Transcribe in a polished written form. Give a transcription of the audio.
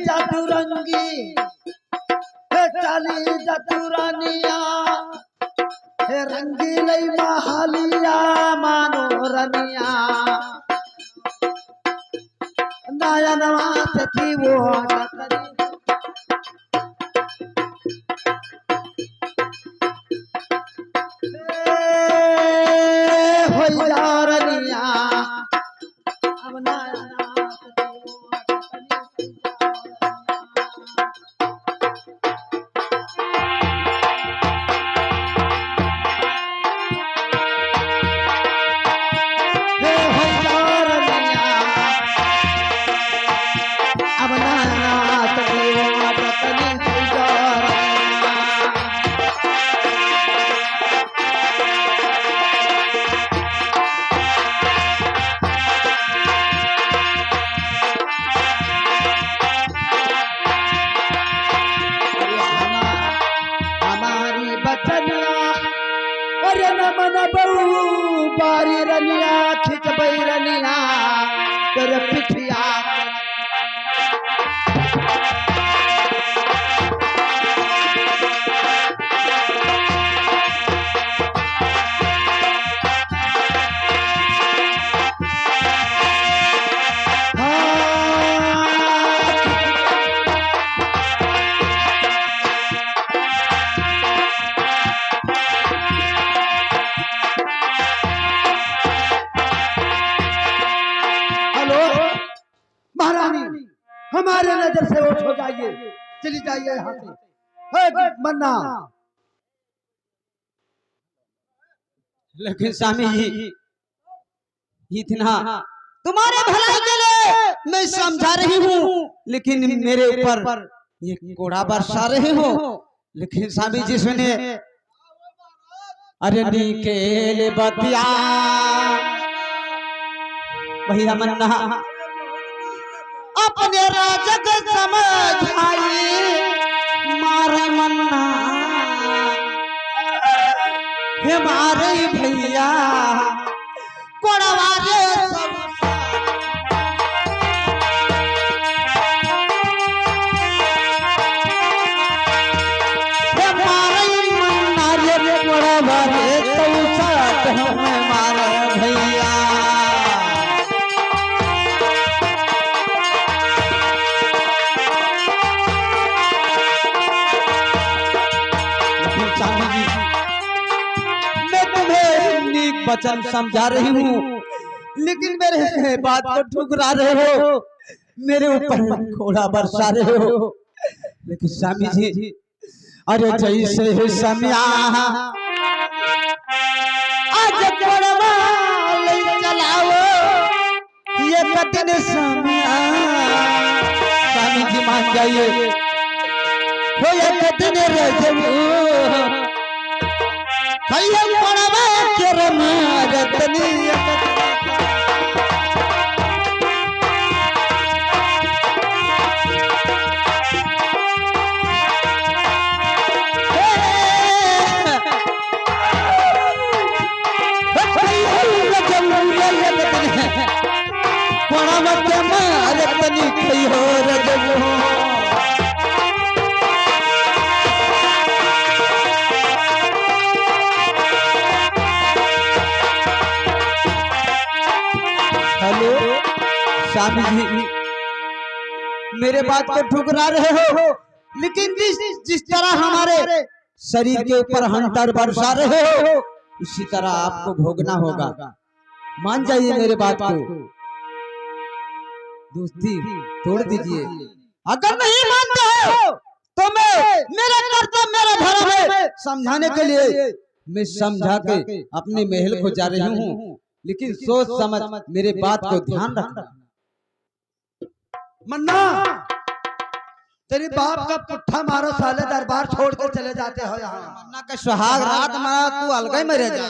चतुरंगी चली चतुरनिया रंगीली महलिया मनोरनिया नयनवा थी वो बारी रनिया खिच बैरनिया तेरे पिठिया हमारे नजर से ओठ हो जाइए, चली जाइए यहाँ से मन्ना। लेकिन स्वामी जी इतना तुम्हारे भलाई के लिए मैं समझा रही हूँ, लेकिन मेरे ऊपर ये कोड़ा बरसा रहे हो। लेकिन स्वामी जी सुने, अरे निकेल बतिया भैया मन्ना अपने राजा को समझाई मारे मन्ना हमारे भैया कोड़वारे हमारे मन्ना रे कोड़वारे तो साथ हमारे भैया। वचन समझा रही हूँ, लेकिन मेरे बात को ठुकरा रहे हो, मेरे ऊपर घोड़ा बरसा रहे हो। लेकिन स्वामी जी अरे जैसे समिया आज कोड़वा ले चलाओ ये कतन समिया, स्वामी जी मान जाइए हो ये कतन रजबू भैया कोड़वा रतनी स्वामी जी मेरे बात को ठुकरा रहे हो, लेकिन जिस तरह हमारे शरीर के ऊपर हंटर बरसा रहे हो उसी तरह आपको भोगना होगा। मान जाइए मेरे बात को, दोस्ती तोड़ दीजिए। अगर नहीं मानते हो तो मेरा कर्तव्य मेरा धर्म है समझाने के लिए। मैं समझा के अपने महल को जा रही हूँ, लेकिन सोच समझ मेरे बात को ध्यान रखना। मन्ना तेरी बाप का पुट्ठा मारो साले, दरबार छोड़ कर चले जाते हो यहाँ। मन्ना का सुहाग रात मारा तू अलग ही मरे जा।